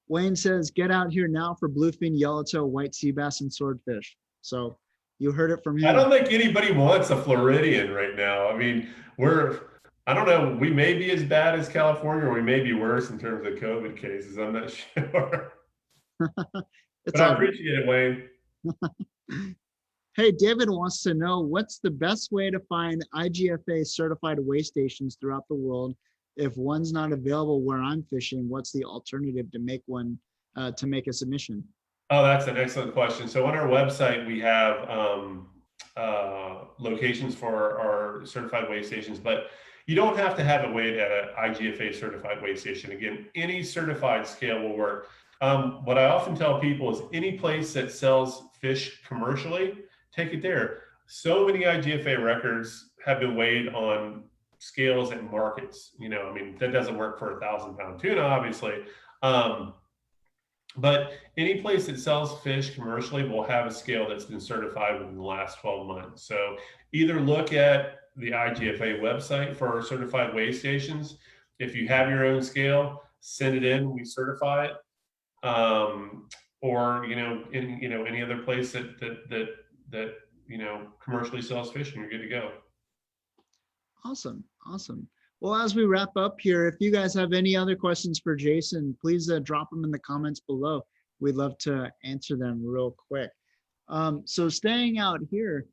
Wayne says, get out here now for bluefin, yellowtail, white sea bass, and swordfish. So you heard it from
I
him.
don't think anybody wants a Floridian right now. I mean, I don't know, we may be as bad as California or we may be worse in terms of COVID cases. I'm not sure.
It's
But I
all good.
appreciate it, Wayne.
Hey, David wants to know what's the best way to find IGFA certified way stations throughout the world. If one's not available where I'm fishing, what's the alternative to make one to make a submission?
Oh, that's an excellent question. So on our website, we have locations for our certified weigh stations, but you don't have to have it weighed at an IGFA certified weigh station. Again, any certified scale will work. What I often tell people is any place that sells fish commercially, take it there. So many IGFA records have been weighed on scales at markets. I mean, that doesn't work for 1,000-pound tuna, obviously. But any place that sells fish commercially will have a scale that's been certified within the last 12 months. So either look at the IGFA website for our certified weigh stations. If you have your own scale, send it in, we certify it. Or any other place that commercially sells fish, and you're good to go.
Awesome. Awesome. Well, as we wrap up here, if you guys have any other questions for Jason, please drop them in the comments below. We'd love to answer them real quick. So staying out here,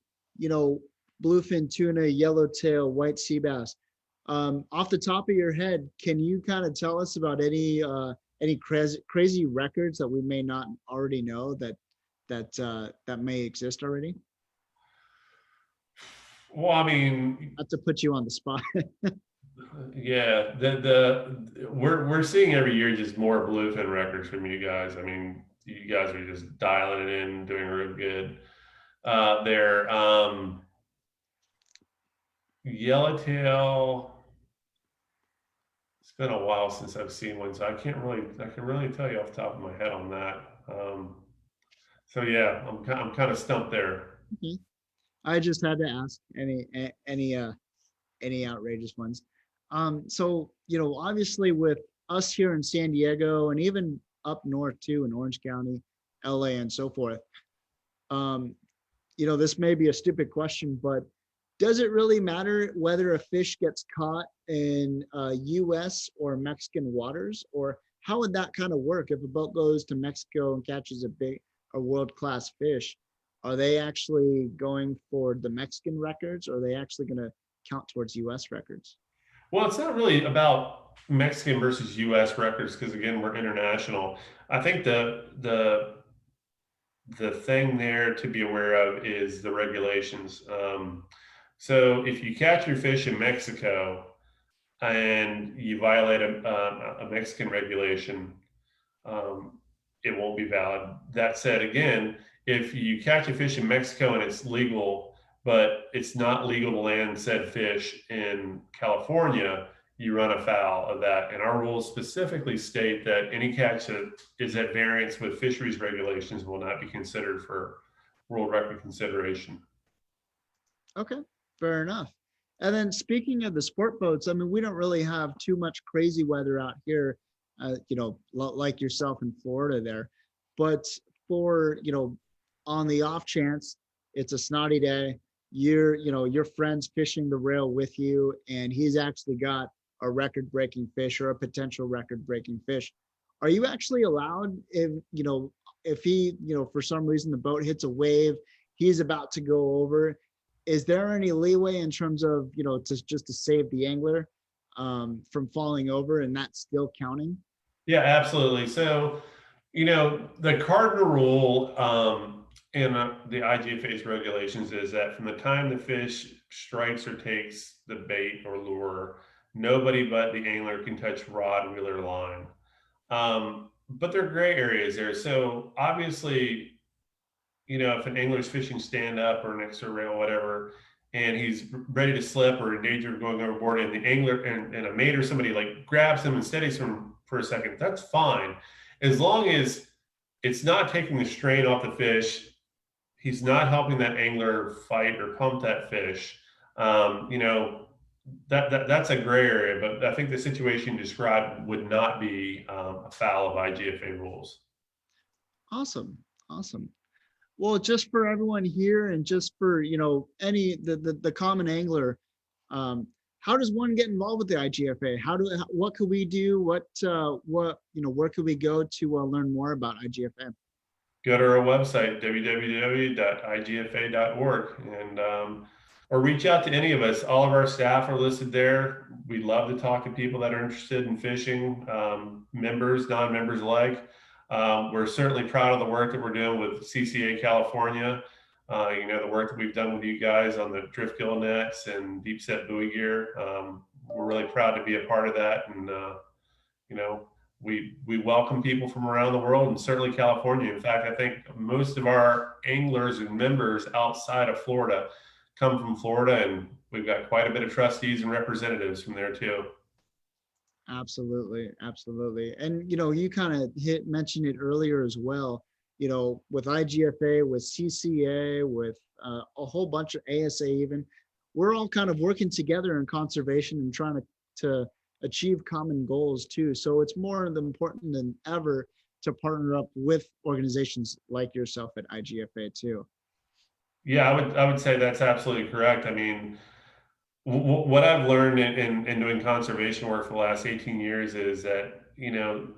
bluefin tuna, yellowtail, white sea bass. Off the top of your head, can you kind of tell us about any crazy records that we may not already know that may exist already?
Well, I mean,
Not to put you on the spot.
yeah, we're seeing every year just more bluefin records from you guys. I mean, you guys are just dialing it in, doing real good. There, yellowtail. It's been a while since I've seen one, so I can really tell you off the top of my head on that. So yeah, I'm kind of stumped there.
Mhm. I just had to ask any outrageous ones. Obviously with us here in San Diego and even up north too in Orange County, LA and so forth, this may be a stupid question, but does it really matter whether a fish gets caught in US or Mexican waters? Or how would that kind of work if a boat goes to Mexico and catches a world-class fish? Are they actually going for the Mexican records, or are they actually going to count towards US records?
Well, it's not really about Mexican versus U.S. records because again, we're international. I think the thing there to be aware of is the regulations. So if you catch your fish in Mexico and you violate a Mexican regulation, um, it won't be valid. That said, again, if you catch a fish in Mexico and it's legal, but it's not legal to land said fish in California, you run afoul of that. And our rules specifically state that any catch that is at variance with fisheries regulations will not be considered for world record consideration.
Okay, fair enough. And then speaking of the sport boats, I mean, we don't really have too much crazy weather out here, like yourself in Florida there. But for, on the off chance it's a snotty day, your friend's fishing the rail with you, and he's actually got a record-breaking fish or a potential record-breaking fish. Are you actually allowed, if he, for some reason the boat hits a wave, he's about to go over, is there any leeway in terms of, to save the angler from falling over and that's still counting?
Yeah, absolutely. So, the cardinal rule in the IGFA's regulations is that from the time the fish strikes or takes the bait or lure, nobody but the angler can touch rod, reel, or line. But there are gray areas there. So obviously, if an angler's fishing stand up or next to a rail, whatever, and he's ready to slip or in danger of going overboard, and the angler and a mate or somebody like grabs him and steadies him for a second, that's fine. As long as it's not taking the strain off the fish, he's not helping that angler fight or pump that fish. That's a gray area, but I think the situation described would not be afoul of IGFA rules.
Awesome. Awesome. Well, just for everyone here and just for, the common angler, how does one get involved with the IGFA? What could we do? Where could we go to learn more about IGFA?
Go to our website, www.igfa.org, and or reach out to any of us. All of our staff are listed there. We'd love to talk to people that are interested in fishing, members, non-members alike. We're certainly proud of the work that we're doing with CCA California. The work that we've done with you guys on the drift gill nets and deep set buoy gear. We're really proud to be a part of that. And, we welcome people from around the world, and certainly California. In fact, I think most of our anglers and members outside of Florida come from Florida, and we've got quite a bit of trustees and representatives from there too.
Absolutely. Absolutely. And, you kind of mentioned it earlier as well, with IGFA, with CCA, with a whole bunch of ASA even, we're all kind of working together in conservation and trying to achieve common goals too. So it's more important than ever to partner up with organizations like yourself at IGFA too.
Yeah, I would say that's absolutely correct. I mean, what I've learned in doing conservation work for the last 18 years is that,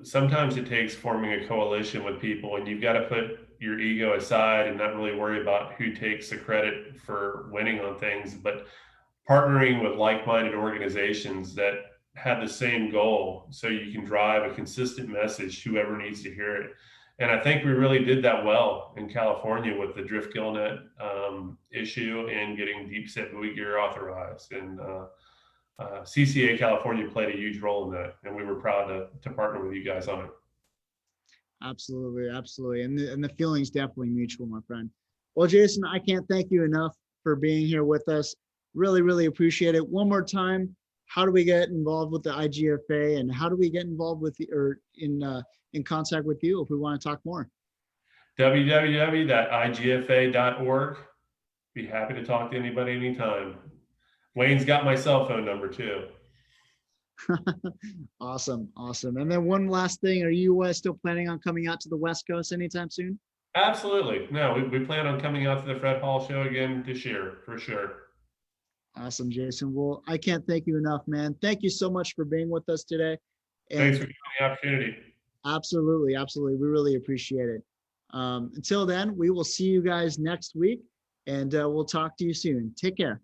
sometimes it takes forming a coalition with people, and you've got to put your ego aside and not really worry about who takes the credit for winning on things, but partnering with like-minded organizations that have the same goal, so you can drive a consistent message to whoever needs to hear it. And I think we really did that well in California with the drift gill net issue and getting deep set buoy gear authorized. And CCA California played a huge role in that, and we were proud to partner with you guys on it.
Absolutely, absolutely. And the feeling's definitely mutual, my friend. Well, Jason, I can't thank you enough for being here with us. Really, really appreciate it. One more time, how do we get involved with the IGFA, and how do we get involved with in contact with you if we want to talk more?
www.igfa.org. Be happy to talk to anybody anytime. Wayne's got my cell phone number too.
Awesome. Awesome. And then one last thing, are you still planning on coming out to the West Coast anytime soon?
Absolutely. No, we plan on coming out to the Fred Hall show again this year, for sure.
Awesome, Jason. Well, I can't thank you enough, man. Thank you so much for being with us today. And
thanks for giving me the opportunity.
Absolutely. Absolutely. We really appreciate it. Until then, we will see you guys next week, and we'll talk to you soon. Take care.